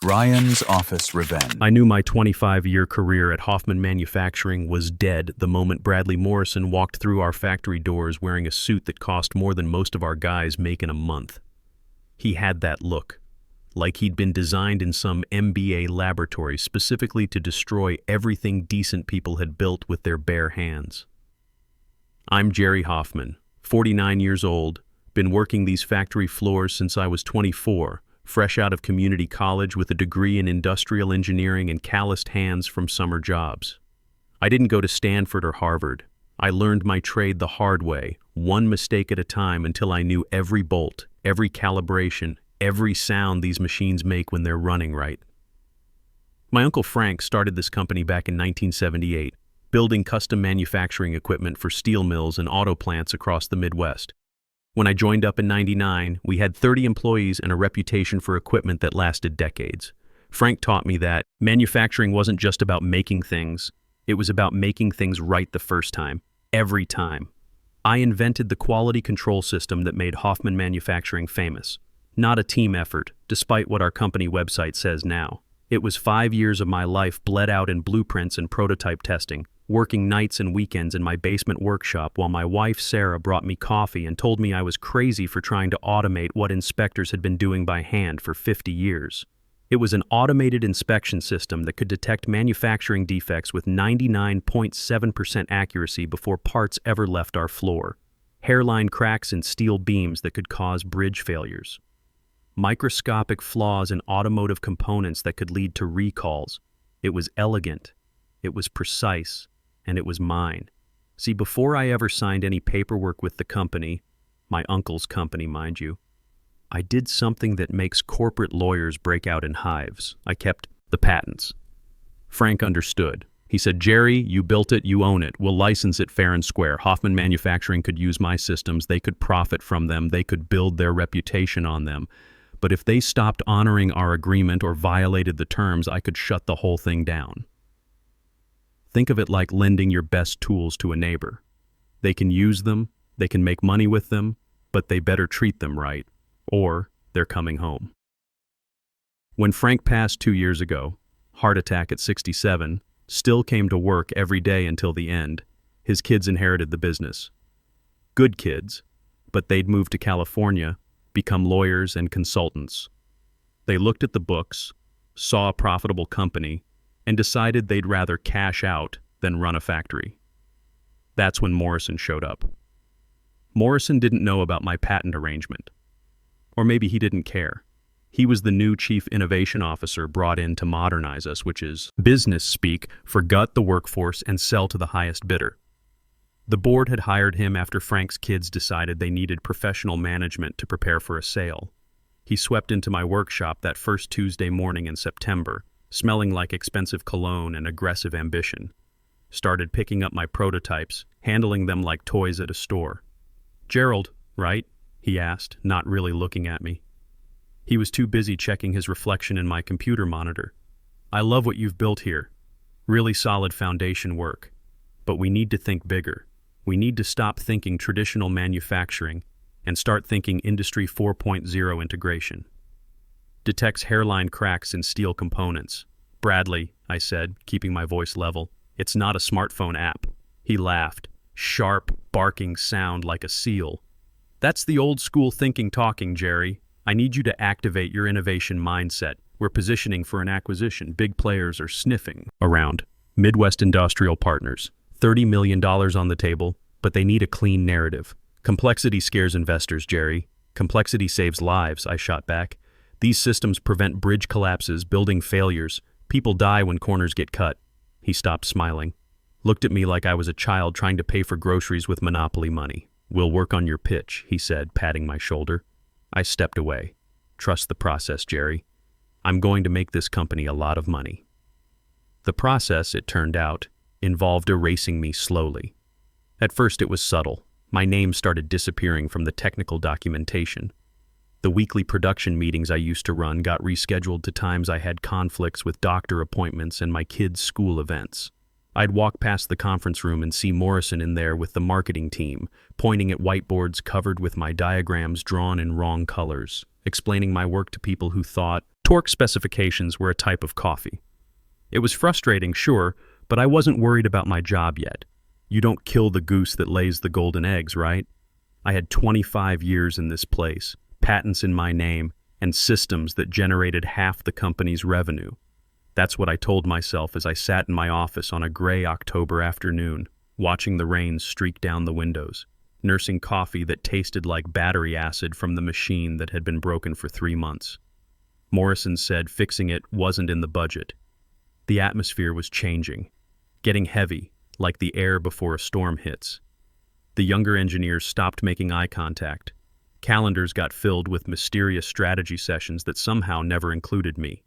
Ryan's Office Revenge. I knew my 25-year career at Hoffman Manufacturing was dead the moment Bradley Morrison walked through our factory doors wearing a suit that cost more than most of our guys make in a month. He had that look, like he'd been designed in some MBA laboratory specifically to destroy everything decent people had built with their bare hands. I'm Jerry Hoffman, 49 years old, been working these factory floors since I was 24, fresh out of community college with a degree in industrial engineering and calloused hands from summer jobs. I didn't go to Stanford or Harvard. I learned my trade the hard way, one mistake at a time, until I knew every bolt, every calibration, every sound these machines make when they're running right. My Uncle Frank started this company back in 1978, building custom manufacturing equipment for steel mills and auto plants across the Midwest. When I joined up in '99, we had 30 employees and a reputation for equipment that lasted decades. Frank taught me that manufacturing wasn't just about making things, it was about making things right the first time, every time. I invented the quality control system that made Hoffman Manufacturing famous. Not a team effort, despite what our company website says now. It was 5 years of my life bled out in blueprints and prototype testing, working nights and weekends in my basement workshop while my wife Sarah brought me coffee and told me I was crazy for trying to automate what inspectors had been doing by hand for 50 years. It was an automated inspection system that could detect manufacturing defects with 99.7% accuracy before parts ever left our floor. Hairline cracks in steel beams that could cause bridge failures. Microscopic flaws in automotive components that could lead to recalls. It was elegant, it was precise, and it was mine. See, before I ever signed any paperwork with the company, my uncle's company, mind you, I did something that makes corporate lawyers break out in hives. I kept the patents. Frank understood. He said, "Jerry, you built it, you own it. We'll license it fair and square. Hoffman Manufacturing could use my systems. They could profit from them. They could build their reputation on them. But if they stopped honoring our agreement or violated the terms, I could shut the whole thing down." Think of it like lending your best tools to a neighbor. They can use them, they can make money with them, but they better treat them right, or they're coming home. When Frank passed 2 years ago, heart attack at 67, still came to work every day until the end, his kids inherited the business. Good kids, but they'd moved to California, become lawyers and consultants. They looked at the books, saw a profitable company, and decided they'd rather cash out than run a factory. That's when Morrison showed up. Morrison didn't know about my patent arrangement. Or maybe he didn't care. He was the new chief innovation officer brought in to modernize us, which is business speak for gut the workforce and sell to the highest bidder. The board had hired him after Frank's kids decided they needed professional management to prepare for a sale. He swept into my workshop that first Tuesday morning in September, smelling like expensive cologne and aggressive ambition. Started picking up my prototypes, handling them like toys at a store. "Gerald, right?" he asked, not really looking at me. He was too busy checking his reflection in my computer monitor. "I love what you've built here. Really solid foundation work. But we need to think bigger. We need to stop thinking traditional manufacturing and start thinking Industry 4.0 integration. Detects hairline cracks in steel components. Bradley," I said, keeping my voice level, "it's not a smartphone app." He laughed. Sharp, barking sound like a seal. "That's the old school thinking talking, Jerry. I need you to activate your innovation mindset. We're positioning for an acquisition. Big players are sniffing around. Midwest Industrial Partners. $30 million on the table, but they need a clean narrative. Complexity scares investors, Jerry. Complexity saves lives," I shot back. "These systems prevent bridge collapses, building failures. People die when corners get cut." He stopped smiling. Looked at me like I was a child trying to pay for groceries with Monopoly money. "We'll work on your pitch," he said, patting my shoulder. I stepped away. "Trust the process, Jerry. I'm going to make this company a lot of money." The process, it turned out, involved erasing me slowly. At first it was subtle. My name started disappearing from the technical documentation. The weekly production meetings I used to run got rescheduled to times I had conflicts with doctor appointments and my kids' school events. I'd walk past the conference room and see Morrison in there with the marketing team, pointing at whiteboards covered with my diagrams drawn in wrong colors, explaining my work to people who thought torque specifications were a type of coffee. It was frustrating, sure, but I wasn't worried about my job yet. You don't kill the goose that lays the golden eggs, right? I had 25 years in this place, patents in my name, and systems that generated half the company's revenue. That's what I told myself as I sat in my office on a gray October afternoon, watching the rain streak down the windows, nursing coffee that tasted like battery acid from the machine that had been broken for 3 months. Morrison said fixing it wasn't in the budget. The atmosphere was changing, getting heavy, like the air before a storm hits. The younger engineers stopped making eye contact. Calendars got filled with mysterious strategy sessions that somehow never included me.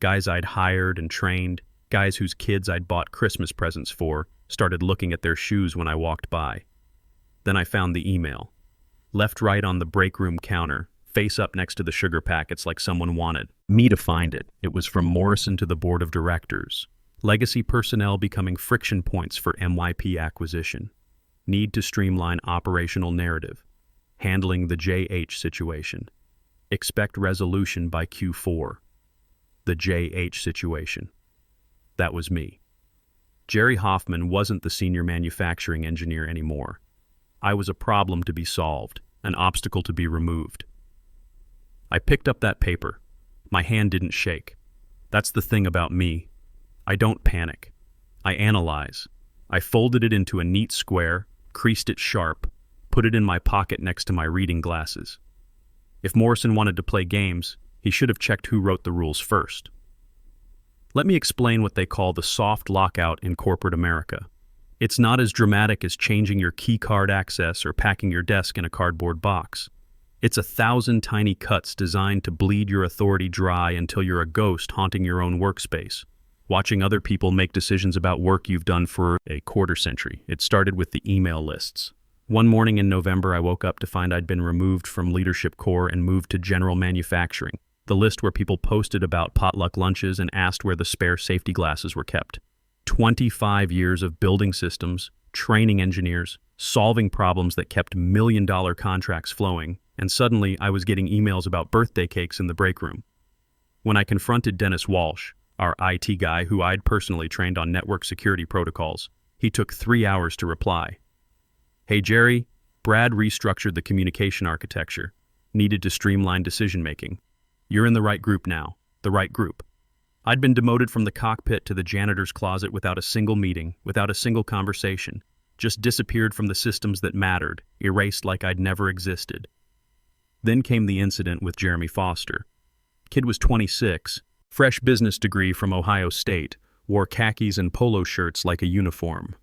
Guys I'd hired and trained, guys whose kids I'd bought Christmas presents for, started looking at their shoes when I walked by. Then I found the email. Left right on the break room counter, face up next to the sugar packets like someone wanted me to find it. It was from Morrison to the board of directors. Legacy personnel becoming friction points for MYP acquisition. Need to streamline operational narrative. Handling the JH situation. Expect resolution by Q4. The JH situation. That was me. Jerry Hoffman wasn't the senior manufacturing engineer anymore. I was a problem to be solved, an obstacle to be removed. I picked up that paper. My hand didn't shake. That's the thing about me. I don't panic. I analyze. I folded it into a neat square, creased it sharp, put it in my pocket next to my reading glasses. If Morrison wanted to play games, he should have checked who wrote the rules first. Let me explain what they call the soft lockout in corporate America. It's not as dramatic as changing your key card access or packing your desk in a cardboard box. It's 1,000 tiny cuts designed to bleed your authority dry until you're a ghost haunting your own workspace, watching other people make decisions about work you've done for a quarter century. It started with the email lists. One morning in November, I woke up to find I'd been removed from leadership core and moved to general manufacturing, the list where people posted about potluck lunches and asked where the spare safety glasses were kept. 25 years of building systems, training engineers, solving problems that kept million-dollar contracts flowing, and suddenly I was getting emails about birthday cakes in the break room. When I confronted Dennis Walsh, our IT guy who I'd personally trained on network security protocols, he took 3 hours to reply. Hey Jerry, Brad restructured the communication architecture. Needed to streamline decision-making. You're in the right group now. The right group. I'd been demoted from the cockpit to the janitor's closet without a single meeting, without a single conversation. Just disappeared from the systems that mattered, erased like I'd never existed. Then came the incident with Jeremy Foster. Kid was 26, fresh business degree from Ohio State, wore khakis and polo shirts like a uniform.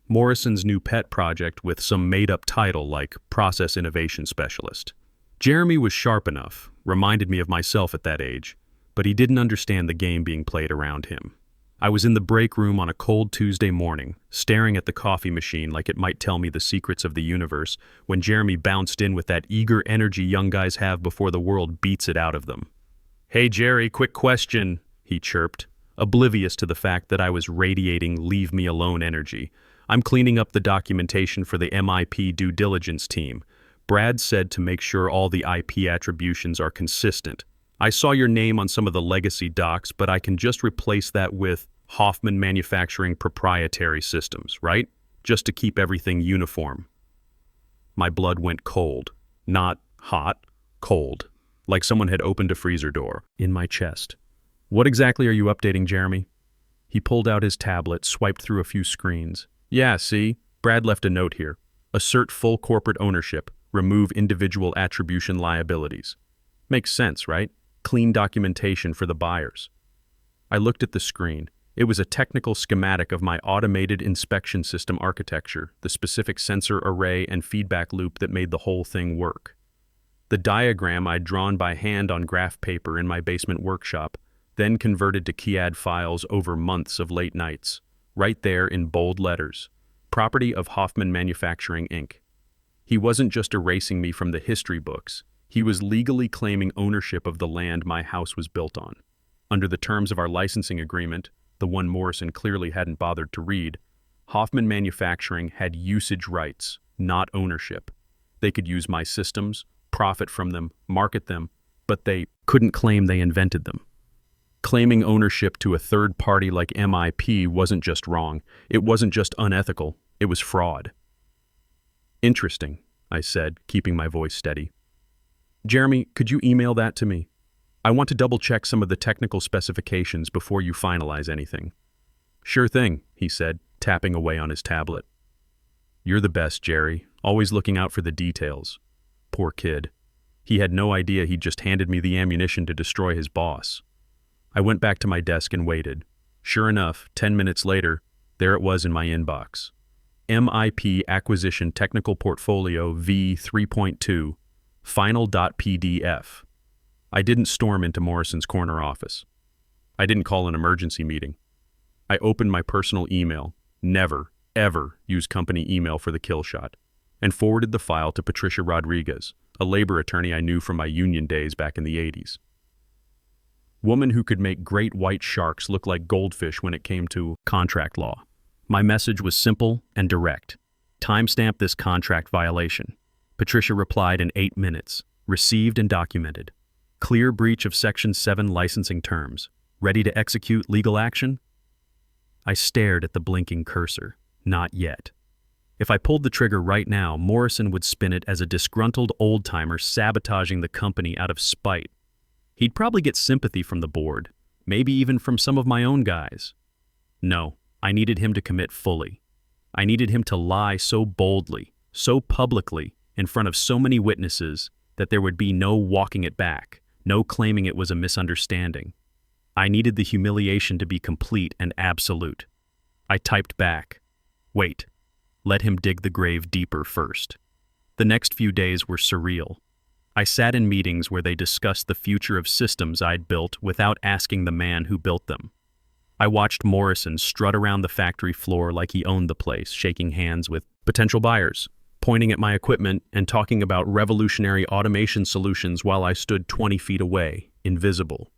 Morrison's new pet project with some made-up title like Process Innovation Specialist. Jeremy was sharp enough, reminded me of myself at that age, but he didn't understand the game being played around him. I was in the break room on a cold Tuesday morning, staring at the coffee machine like it might tell me the secrets of the universe, when Jeremy bounced in with that eager energy young guys have before the world beats it out of them. Hey Jerry, quick question, he chirped, oblivious to the fact that I was radiating leave me alone energy. I'm cleaning up the documentation for the MIP due diligence team. Brad said to make sure all the IP attributions are consistent. I saw your name on some of the legacy docs, but I can just replace that with Hoffman Manufacturing Proprietary Systems, right? Just to keep everything uniform. My blood went cold. Not hot, cold. Like someone had opened a freezer door in my chest. What exactly are you updating, Jeremy? He pulled out his tablet, swiped through a few screens. Yeah, see? Brad left a note here. Assert full corporate ownership. Remove individual attribution liabilities. Makes sense, right? Clean documentation for the buyers. I looked at the screen. It was a technical schematic of my automated inspection system architecture, the specific sensor array and feedback loop that made the whole thing work. The diagram I'd drawn by hand on graph paper in my basement workshop, then converted to KeyAdd files over months of late nights. Right there in bold letters. Property of Hoffman Manufacturing, Inc. He wasn't just erasing me from the history books. He was legally claiming ownership of the land my house was built on. Under the terms of our licensing agreement, the one Morrison clearly hadn't bothered to read. Hoffman Manufacturing had usage rights, not ownership. They could use my systems, profit from them, market them, but they couldn't claim they invented them. Claiming ownership to a third party like MIP wasn't just wrong. It wasn't just unethical. It was fraud. Interesting, I said, keeping my voice steady. Jeremy, could you email that to me? I want to double-check some of the technical specifications before you finalize anything. Sure thing, he said, tapping away on his tablet. You're the best, Jerry, always looking out for the details. Poor kid. He had no idea he'd just handed me the ammunition to destroy his boss. I went back to my desk and waited. Sure enough, 10 minutes later, there it was in my inbox. MIP Acquisition Technical Portfolio V3.2, Final.pdf. I didn't storm into Morrison's corner office. I didn't call an emergency meeting. I opened my personal email, never, ever use company email for the kill shot, and forwarded the file to Patricia Rodriguez, a labor attorney I knew from my union days back in the 80s. Woman who could make great white sharks look like goldfish when it came to contract law. My message was simple and direct. Timestamp this contract violation. Patricia replied in 8 minutes. Received and documented. Clear breach of Section 7 licensing terms. Ready to execute legal action? I stared at the blinking cursor. Not yet. If I pulled the trigger right now, Morrison would spin it as a disgruntled old-timer sabotaging the company out of spite. He'd probably get sympathy from the board, maybe even from some of my own guys. No, I needed him to commit fully. I needed him to lie so boldly, so publicly, in front of so many witnesses that there would be no walking it back, no claiming it was a misunderstanding. I needed the humiliation to be complete and absolute. I typed back, wait, let him dig the grave deeper first. The next few days were surreal. I sat in meetings where they discussed the future of systems I'd built without asking the man who built them. I watched Morrison strut around the factory floor like he owned the place, shaking hands with potential buyers, pointing at my equipment and talking about revolutionary automation solutions while I stood 20 feet away, invisible.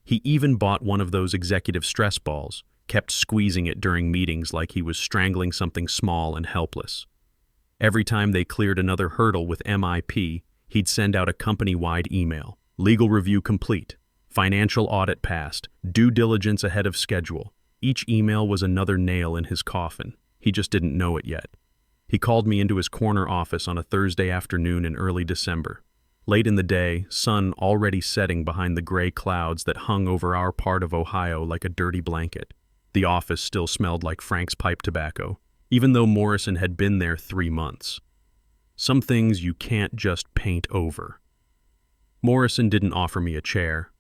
He even bought one of those executive stress balls, kept squeezing it during meetings like he was strangling something small and helpless. Every time they cleared another hurdle with MIP, he'd send out a company-wide email. Legal review complete. Financial audit passed. Due diligence ahead of schedule. Each email was another nail in his coffin. He just didn't know it yet. He called me into his corner office on a Thursday afternoon in early December. Late in the day, sun already setting behind the gray clouds that hung over our part of Ohio like a dirty blanket. The office still smelled like Frank's pipe tobacco, even though Morrison had been there 3 months. Some things you can't just paint over. Morrison didn't offer me a chair.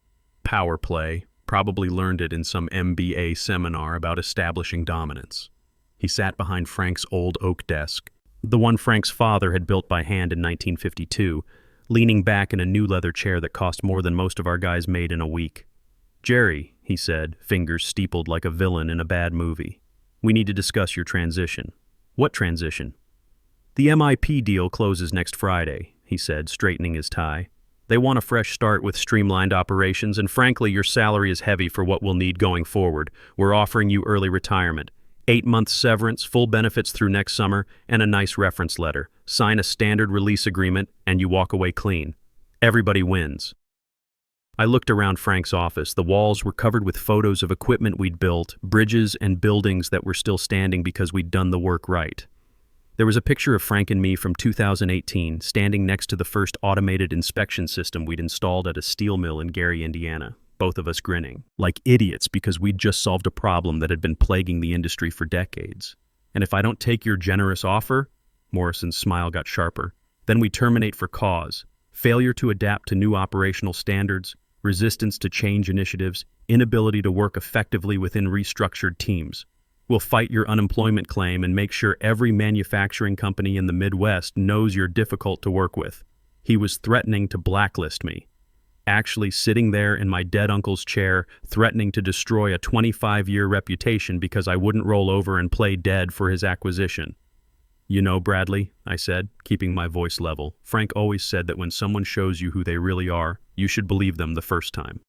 Power play, probably learned it in some MBA seminar about establishing dominance. He sat behind Frank's old oak desk, the one Frank's father had built by hand in 1952, leaning back in a new leather chair that cost more than most of our guys made in a week. Jerry, he said, fingers steepled like a villain in a bad movie. We need to discuss your transition. What transition? The MIP deal closes next Friday, he said, straightening his tie. They want a fresh start with streamlined operations, and frankly, your salary is heavy for what we'll need going forward. We're offering you early retirement, 8-month severance, full benefits through next summer, and a nice reference letter. Sign a standard release agreement, and you walk away clean. Everybody wins. I looked around Frank's office. The walls were covered with photos of equipment we'd built, bridges and buildings that were still standing because we'd done the work right. There was a picture of Frank and me from 2018, standing next to the first automated inspection system we'd installed at a steel mill in Gary, Indiana, both of us grinning, like idiots because we'd just solved a problem that had been plaguing the industry for decades. And if I don't take your generous offer, Morrison's smile got sharper, then we terminate for cause, failure to adapt to new operational standards, resistance to change initiatives, inability to work effectively within restructured teams. We'll fight your unemployment claim and make sure every manufacturing company in the Midwest knows you're difficult to work with. He was threatening to blacklist me. Actually sitting there in my dead uncle's chair, threatening to destroy a 25-year reputation because I wouldn't roll over and play dead for his acquisition. You know, Bradley, I said, keeping my voice level, Frank always said that when someone shows you who they really are, you should believe them the first time.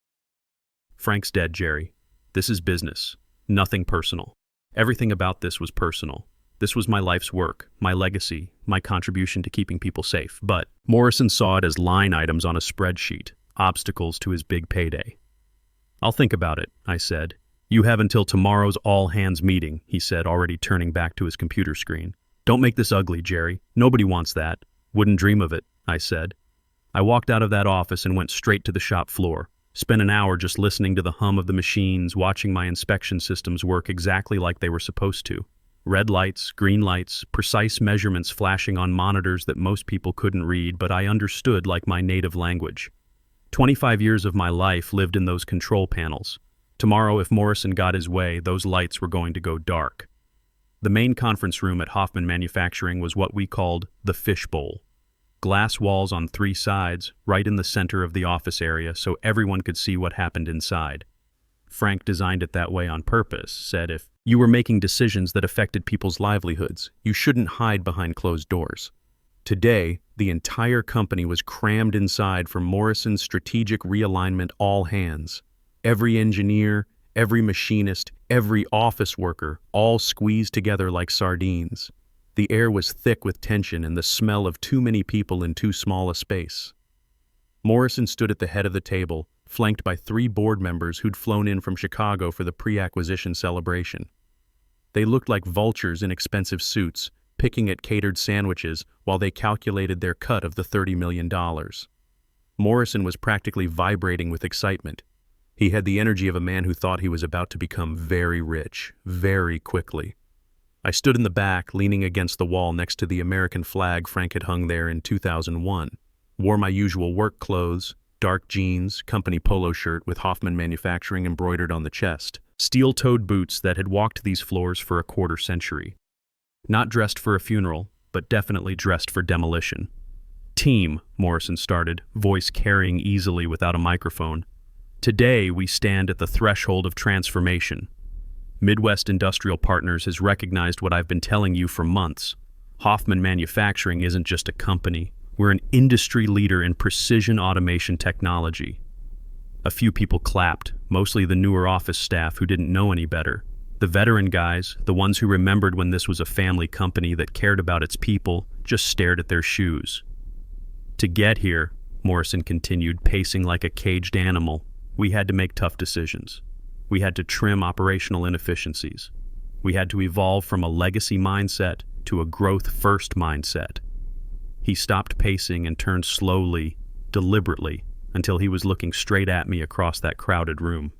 Frank's dead, Jerry. This is business. Nothing personal. Everything about this was personal. This was my life's work, my legacy, my contribution to keeping people safe. But Morrison saw it as line items on a spreadsheet, obstacles to his big payday. "I'll think about it," I said. "You have until tomorrow's all-hands meeting," he said, already turning back to his computer screen. "Don't make this ugly, Jerry. Nobody wants that." "Wouldn't dream of it," I said. I walked out of that office and went straight to the shop floor. Spent an hour just listening to the hum of the machines, watching my inspection systems work exactly like they were supposed to. Red lights, green lights, precise measurements flashing on monitors that most people couldn't read, but I understood like my native language. 25 years of my life lived in those control panels. Tomorrow, if Morrison got his way, those lights were going to go dark. The main conference room at Hoffman Manufacturing was what we called the fishbowl. Glass walls on 3 sides, right in the center of the office area, so everyone could see what happened inside. Frank designed it that way on purpose, said if you were making decisions that affected people's livelihoods, you shouldn't hide behind closed doors. Today, the entire company was crammed inside for Morrison's strategic realignment all hands. Every engineer, every machinist, every office worker, all squeezed together like sardines. The air was thick with tension and the smell of too many people in too small a space. Morrison stood at the head of the table, flanked by 3 board members who'd flown in from Chicago for the pre-acquisition celebration. They looked like vultures in expensive suits, picking at catered sandwiches while they calculated their cut of the $30 million. Morrison was practically vibrating with excitement. He had the energy of a man who thought he was about to become very rich, very quickly. I stood in the back, leaning against the wall next to the American flag Frank had hung there in 2001. Wore my usual work clothes, dark jeans, company polo shirt with Hoffman Manufacturing embroidered on the chest, steel-toed boots that had walked these floors for a quarter century. Not dressed for a funeral, but definitely dressed for demolition. "Team," Morrison started, voice carrying easily without a microphone. "Today we stand at the threshold of transformation. Midwest Industrial Partners has recognized what I've been telling you for months. Hoffman Manufacturing isn't just a company. We're an industry leader in precision automation technology." A few people clapped, mostly the newer office staff who didn't know any better. The veteran guys, the ones who remembered when this was a family company that cared about its people, just stared at their shoes. "To get here," Morrison continued, pacing like a caged animal, "we had to make tough decisions. We had to trim operational inefficiencies. We had to evolve from a legacy mindset to a growth-first mindset." He stopped pacing and turned slowly, deliberately, until he was looking straight at me across that crowded room.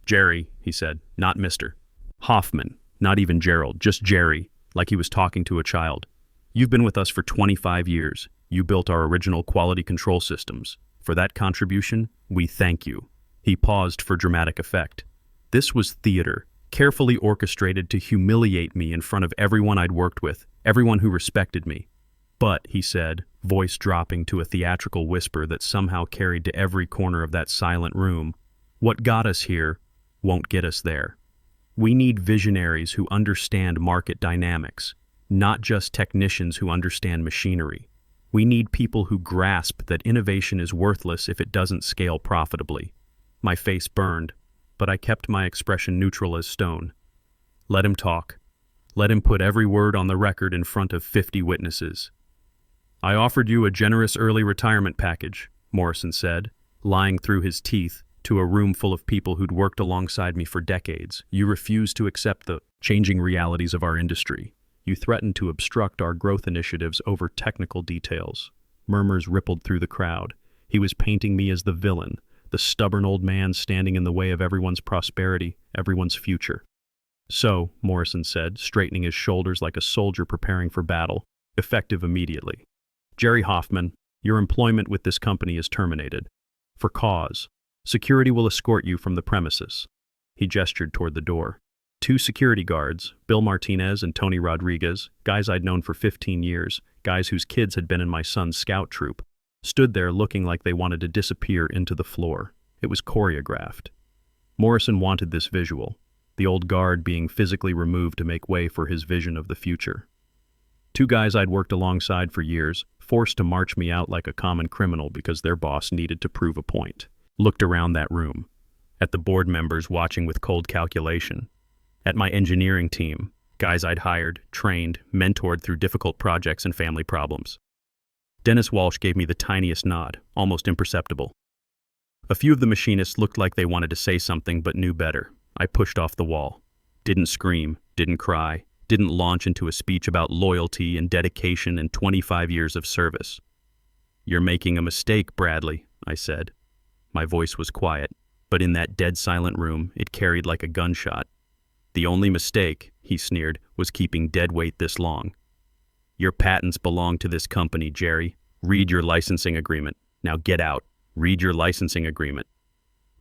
"Jerry," he said, "not Mr. Hoffman, not even Gerald, just Jerry," like he was talking to a child. "You've been with us for 25 years. You built our original quality control systems. For that contribution, we thank you." He paused for dramatic effect. This was theater, carefully orchestrated to humiliate me in front of everyone I'd worked with, everyone who respected me. "But," he said, voice dropping to a theatrical whisper that somehow carried to every corner of that silent room, "what got us here won't get us there. We need visionaries who understand market dynamics, not just technicians who understand machinery. We need people who grasp that innovation is worthless if it doesn't scale profitably." My face burned, but I kept my expression neutral as stone. Let him talk. Let him put every word on the record in front of 50 witnesses. "I offered you a generous early retirement package," Morrison said, lying through his teeth to a room full of people who'd worked alongside me for decades. "You refused to accept the changing realities of our industry. You threatened to obstruct our growth initiatives over technical details." Murmurs rippled through the crowd. He was painting me as the villain, the stubborn old man standing in the way of everyone's prosperity, everyone's future. "So," Morrison said, straightening his shoulders like a soldier preparing for battle, effective immediately. "Jerry Hoffman, your employment with this company is terminated. For cause. Security will escort you from the premises." He gestured toward the door. 2 security guards, Bill Martinez and Tony Rodriguez, guys I'd known for 15 years, guys whose kids had been in my son's scout troop, stood there looking like they wanted to disappear into the floor. It was choreographed. Morrison wanted this visual, the old guard being physically removed to make way for his vision of the future. 2 guys I'd worked alongside for years, forced to march me out like a common criminal because their boss needed to prove a point. Looked around that room, at the board members watching with cold calculation. At my engineering team, guys I'd hired, trained, mentored through difficult projects and family problems. Dennis Walsh gave me the tiniest nod, almost imperceptible. A few of the machinists looked like they wanted to say something but knew better. I pushed off the wall. Didn't scream, didn't cry, didn't launch into a speech about loyalty and dedication and 25 years of service. "You're making a mistake, Bradley," I said. My voice was quiet, but in that dead silent room, it carried like a gunshot. "The only mistake," he sneered, "was keeping dead weight this long. Your patents belong to this company, Jerry. Read your licensing agreement. Now get out. Read your licensing agreement."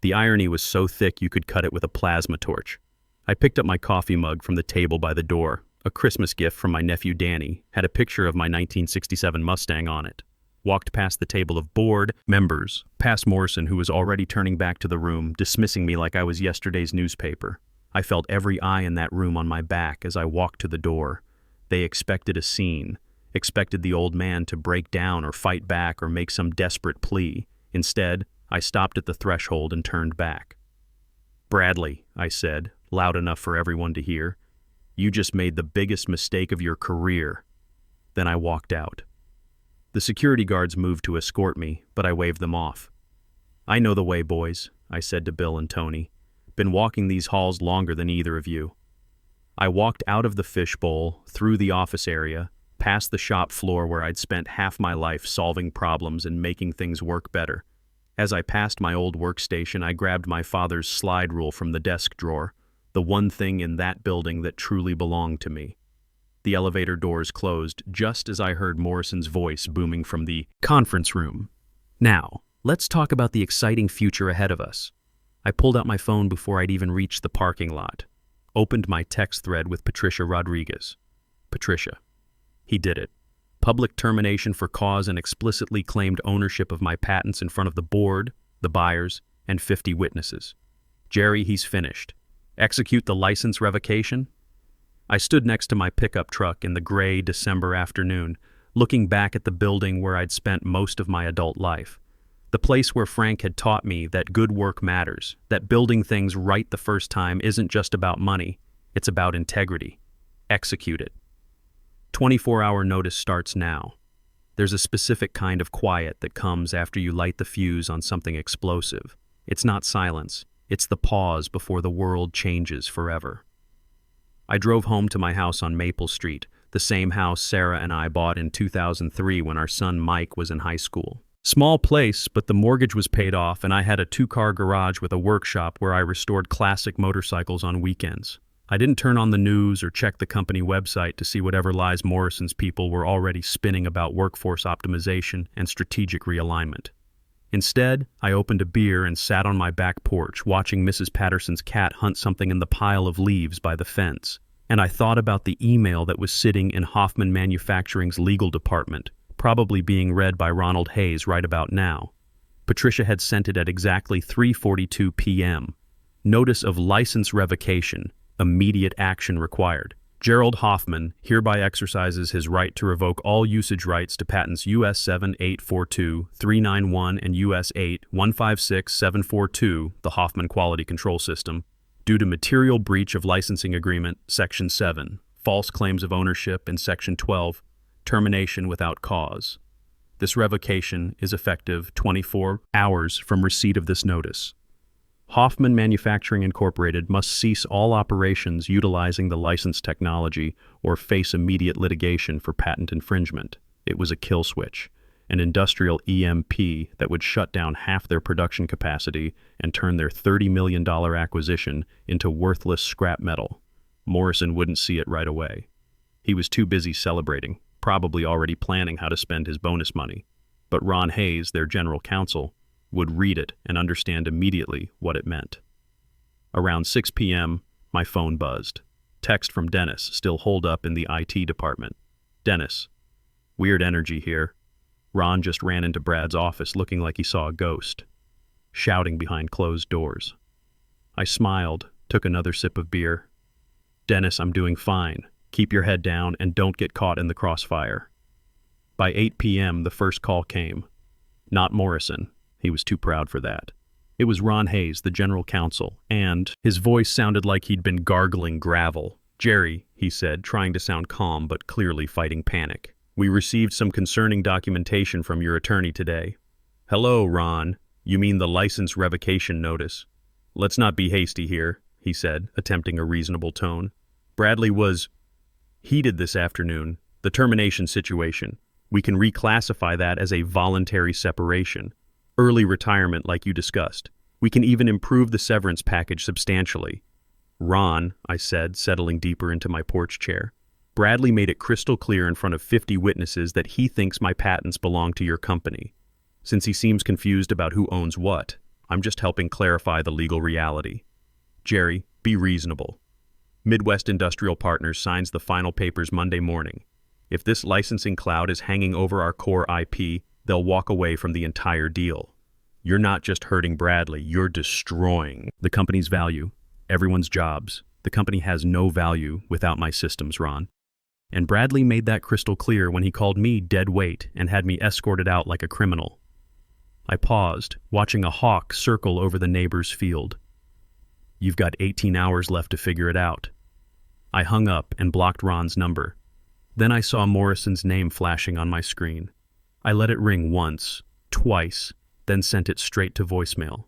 The irony was so thick you could cut it with a plasma torch. I picked up my coffee mug from the table by the door. A Christmas gift from my nephew Danny had a picture of my 1967 Mustang on it. Walked past the table of board members, past Morrison, who was already turning back to the room, dismissing me like I was yesterday's newspaper. I felt every eye in that room on my back as I walked to the door. They expected a scene, expected the old man to break down or fight back or make some desperate plea. Instead, I stopped at the threshold and turned back. "Bradley," I said, loud enough for everyone to hear, "you just made the biggest mistake of your career." Then I walked out. The security guards moved to escort me, but I waved them off. "I know the way, boys," I said to Bill and Tony. "Been walking these halls longer than either of you." I walked out of the fishbowl, through the office area, past the shop floor where I'd spent half my life solving problems and making things work better. As I passed my old workstation, I grabbed my father's slide rule from the desk drawer, the one thing in that building that truly belonged to me. The elevator doors closed just as I heard Morrison's voice booming from the conference room. "Now, let's talk about the exciting future ahead of us." I pulled out my phone before I'd even reached the parking lot. Opened my text thread with Patricia Rodriguez. Patricia. He did it. Public termination for cause and explicitly claimed ownership of my patents in front of the board, the buyers, and 50 witnesses. "Jerry, he's finished. Execute the license revocation." I stood next to my pickup truck in the gray December afternoon, looking back at the building where I'd spent most of my adult life. The place where Frank had taught me that good work matters, that building things right the first time isn't just about money, it's about integrity. Execute it. 24-hour notice starts now. There's a specific kind of quiet that comes after you light the fuse on something explosive. It's not silence, it's the pause before the world changes forever. I drove home to my house on Maple Street, the same house Sarah and I bought in 2003 when our son Mike was in high school. Small place, but the mortgage was paid off and I had a 2-car garage with a workshop where I restored classic motorcycles on weekends. I didn't turn on the news or check the company website to see whatever lies Morrison's people were already spinning about workforce optimization and strategic realignment. Instead, I opened a beer and sat on my back porch watching Mrs. Patterson's cat hunt something in the pile of leaves by the fence. And I thought about the email that was sitting in Hoffman Manufacturing's legal department, probably being read by Ronald Hayes right about now. Patricia had sent it at exactly 3:42 p.m. Notice of license revocation. Immediate action required. Gerald Hoffman hereby exercises his right to revoke all usage rights to patents US 7842391 and US 8156742, the Hoffman Quality Control System, due to material breach of licensing agreement, Section 7, false claims of ownership, and Section 12, termination without cause. This revocation is effective 24 hours from receipt of this notice. Hoffman Manufacturing Incorporated must cease all operations utilizing the licensed technology or face immediate litigation for patent infringement. It was a kill switch, an industrial EMP that would shut down half their production capacity and turn their $30 million acquisition into worthless scrap metal. Morrison wouldn't see it right away. He was too busy celebrating, probably already planning how to spend his bonus money. But Ron Hayes, their general counsel, would read it and understand immediately what it meant. Around 6 p.m., my phone buzzed. Text from Dennis, still holed up in the IT department. "Dennis, weird energy here. Ron just ran into Brad's office looking like he saw a ghost, shouting behind closed doors." I smiled, took another sip of beer. "Dennis, I'm doing fine. Keep your head down and don't get caught in the crossfire." By 8 p.m., the first call came. Not Morrison. He was too proud for that. It was Ron Hayes, the general counsel, and his voice sounded like he'd been gargling gravel. "Jerry," he said, trying to sound calm but clearly fighting panic. "We received some concerning documentation from your attorney today." "Hello, Ron. You mean the license revocation notice?" "Let's not be hasty here," he said, attempting a reasonable tone. "Bradley was heated this afternoon. The termination situation. We can reclassify that as a voluntary separation. Early retirement like you discussed. We can even improve the severance package substantially." "Ron," I said, settling deeper into my porch chair, "Bradley made it crystal clear in front of 50 witnesses that he thinks my patents belong to your company. Since he seems confused about who owns what, I'm just helping clarify the legal reality. Jerry, be reasonable. Midwest Industrial Partners signs the final papers Monday morning. If this licensing cloud is hanging over our core IP, they'll walk away from the entire deal. You're not just hurting Bradley, you're destroying the company's value, everyone's jobs. The company has no value without my systems, Ron. And Bradley made that crystal clear when he called me dead weight and had me escorted out like a criminal." I paused, watching a hawk circle over the neighbor's field. "You've got 18 hours left to figure it out." I hung up and blocked Ron's number. Then I saw Morrison's name flashing on my screen. I let it ring once, twice, then sent it straight to voicemail.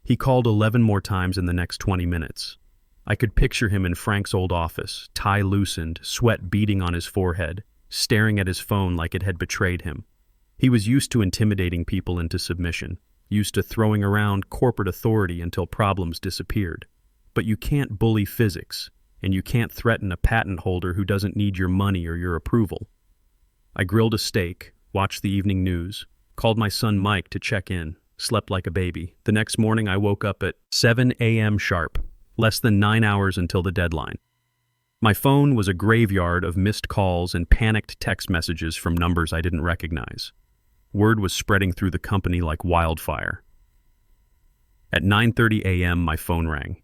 He called 11 more times in the next 20 minutes. I could picture him in Frank's old office, tie loosened, sweat beading on his forehead, staring at his phone like it had betrayed him. He was used to intimidating people into submission, used to throwing around corporate authority until problems disappeared. But you can't bully physics, and you can't threaten a patent holder who doesn't need your money or your approval. I grilled a steak, watched the evening news, called my son Mike to check in, slept like a baby. The next morning I woke up at 7 a.m. sharp, less than 9 hours until the deadline. My phone was a graveyard of missed calls and panicked text messages from numbers I didn't recognize. Word was spreading through the company like wildfire. At 9:30 a.m. my phone rang.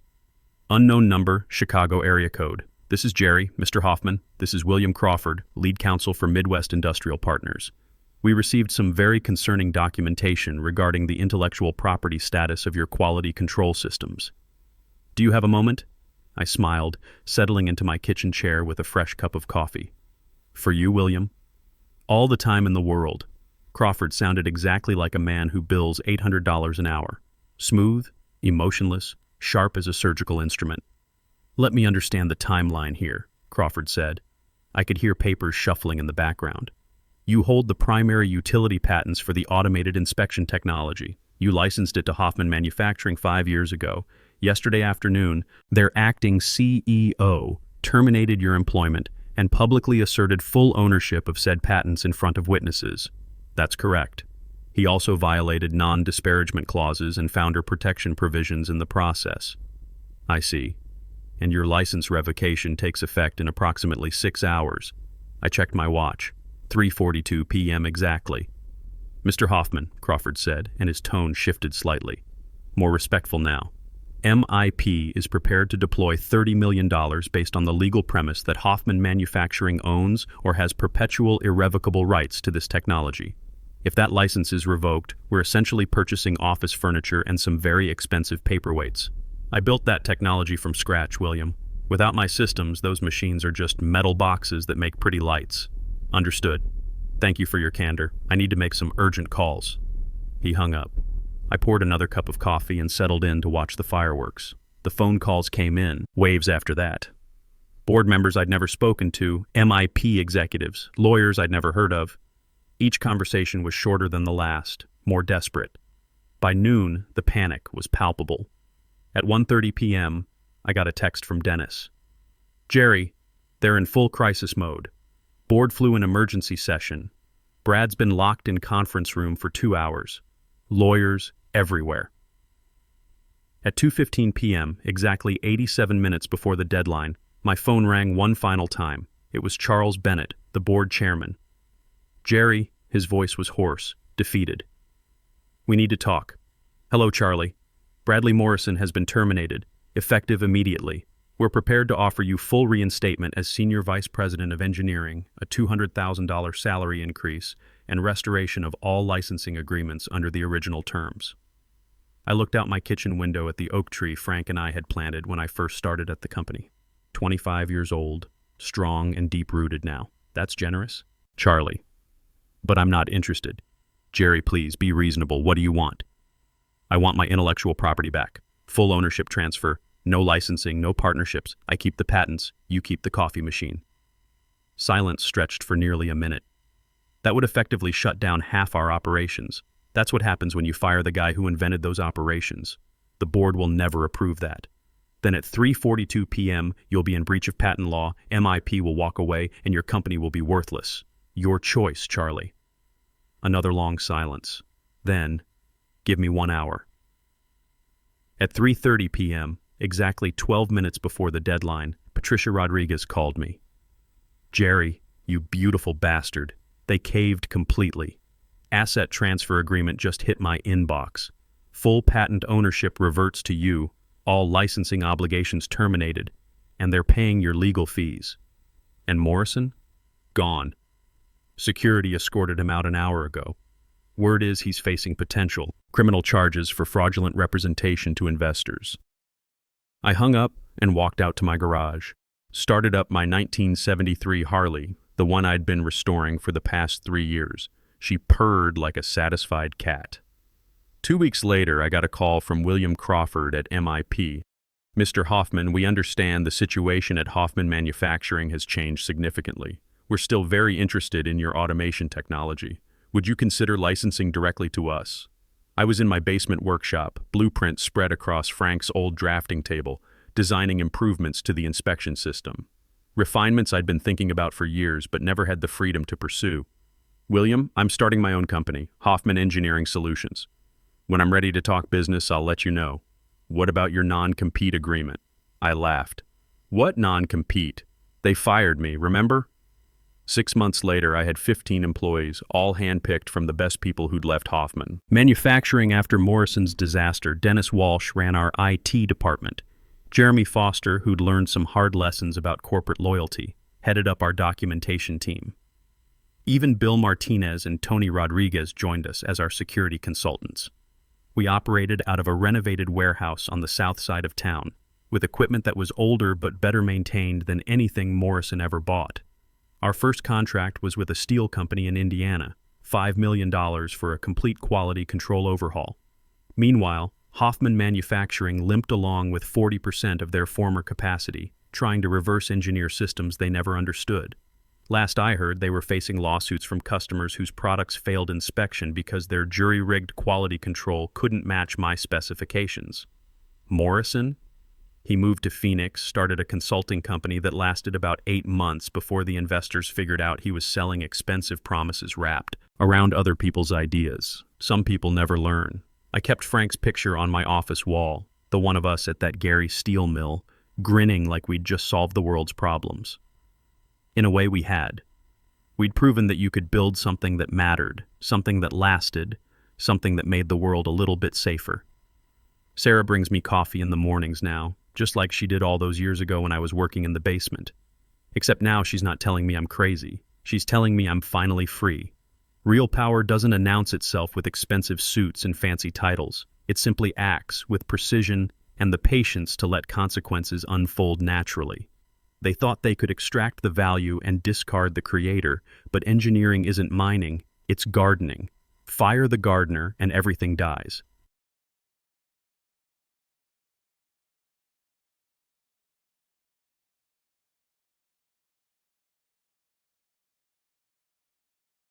"Unknown number, Chicago area code. This is Jerry, Mr. Hoffman. This is William Crawford, lead counsel for Midwest Industrial Partners. We received some very concerning documentation regarding the intellectual property status of your quality control systems. Do you have a moment?" I smiled, settling into my kitchen chair with a fresh cup of coffee. "For you, William?" "All the time in the world." Crawford sounded exactly like a man who bills $800 an hour. Smooth, emotionless, sharp as a surgical instrument. "Let me understand the timeline here," Crawford said. I could hear papers shuffling in the background. "You hold the primary utility patents for the automated inspection technology. You licensed it to Hoffman Manufacturing 5 years ago. Yesterday afternoon, their acting CEO terminated your employment and publicly asserted full ownership of said patents in front of witnesses." "That's correct. He also violated non-disparagement clauses and founder protection provisions in the process." "I see. And your license revocation takes effect in approximately 6 hours. I checked my watch. 3:42 p.m. exactly." "Mr. Hoffman," Crawford said, and his tone shifted slightly. More respectful now. "MIP is prepared to deploy $30 million based on the legal premise that Hoffman Manufacturing owns or has perpetual irrevocable rights to this technology. If that license is revoked, we're essentially purchasing office furniture and some very expensive paperweights. I built that technology from scratch, William. Without my systems, those machines are just metal boxes that make pretty lights." "Understood. Thank you for your candor. I need to make some urgent calls." He hung up. I poured another cup of coffee and settled in to watch the fireworks. The phone calls came in, waves after that. Board members I'd never spoken to, MIP executives, lawyers I'd never heard of. Each conversation was shorter than the last, more desperate. By noon, the panic was palpable. At 1:30 p.m., I got a text from Dennis. "Jerry, they're in full crisis mode. Board flew an emergency session. Brad's been locked in conference room for 2 hours. Lawyers everywhere." At 2:15 p.m., exactly 87 minutes before the deadline, my phone rang one final time. It was Charles Bennett, the board chairman. "Jerry," his voice was hoarse, defeated. "We need to talk." "Hello, Charlie. Bradley Morrison has been terminated, effective immediately. We're prepared to offer you full reinstatement as Senior Vice President of Engineering, a $200,000 salary increase, and restoration of all licensing agreements under the original terms." I looked out my kitchen window at the oak tree Frank and I had planted when I first started at the company. 25 years old, strong and deep-rooted now. That's generous? Charlie. But I'm not interested. Jerry, please, be reasonable. What do you want? I want my intellectual property back. Full ownership transfer, no licensing, no partnerships. I keep the patents, you keep the coffee machine. Silence stretched for nearly a minute. That would effectively shut down half our operations. That's what happens when you fire the guy who invented those operations. The board will never approve that. Then at 3:42 p.m., you'll be in breach of patent law, MIP will walk away, and your company will be worthless. Your choice, Charlie. Another long silence. Then, give me 1 hour. At 3:30 p.m., exactly 12 minutes before the deadline, Patricia Rodriguez called me. Jerry, you beautiful bastard. They caved completely. Asset transfer agreement just hit my inbox. Full patent ownership reverts to you, all licensing obligations terminated, and they're paying your legal fees. And Morrison? Gone. Security escorted him out an hour ago. Word is he's facing potential criminal charges for fraudulent representation to investors. I hung up and walked out to my garage, started up my 1973 Harley, the one I'd been restoring for the past 3 years. She purred like a satisfied cat. 2 weeks later, I got a call from William Crawford at MIP. Mr. Hoffman, we understand the situation at Hoffman Manufacturing has changed significantly. We're still very interested in your automation technology. Would you consider licensing directly to us? I was in my basement workshop, blueprints spread across Frank's old drafting table, designing improvements to the inspection system. Refinements I'd been thinking about for years but never had the freedom to pursue. William, I'm starting my own company, Hoffman Engineering Solutions. When I'm ready to talk business, I'll let you know. What about your non-compete agreement? I laughed. What non-compete? They fired me, remember? 6 months later, I had 15 employees, all handpicked from the best people who'd left Hoffman. Manufacturing after Morrison's disaster, Dennis Walsh ran our IT department. Jeremy Foster, who'd learned some hard lessons about corporate loyalty, headed up our documentation team. Even Bill Martinez and Tony Rodriguez joined us as our security consultants. We operated out of a renovated warehouse on the south side of town, with equipment that was older but better maintained than anything Morrison ever bought. Our first contract was with a steel company in Indiana, $5 million for a complete quality control overhaul. Meanwhile, Hoffman Manufacturing limped along with 40% of their former capacity, trying to reverse engineer systems they never understood. Last I heard, they were facing lawsuits from customers whose products failed inspection because their jury-rigged quality control couldn't match my specifications. Morrison? He moved to Phoenix, started a consulting company that lasted about 8 months before the investors figured out he was selling expensive promises wrapped around other people's ideas. Some people never learn. I kept Frank's picture on my office wall, the one of us at that Gary steel mill, grinning like we'd just solved the world's problems. In a way, we had. We'd proven that you could build something that mattered, something that lasted, something that made the world a little bit safer. Sarah brings me coffee in the mornings now, just like she did all those years ago when I was working in the basement. Except now she's not telling me I'm crazy. She's telling me I'm finally free. Real power doesn't announce itself with expensive suits and fancy titles. It simply acts with precision and the patience to let consequences unfold naturally. They thought they could extract the value and discard the creator, but engineering isn't mining, it's gardening. Fire the gardener and everything dies.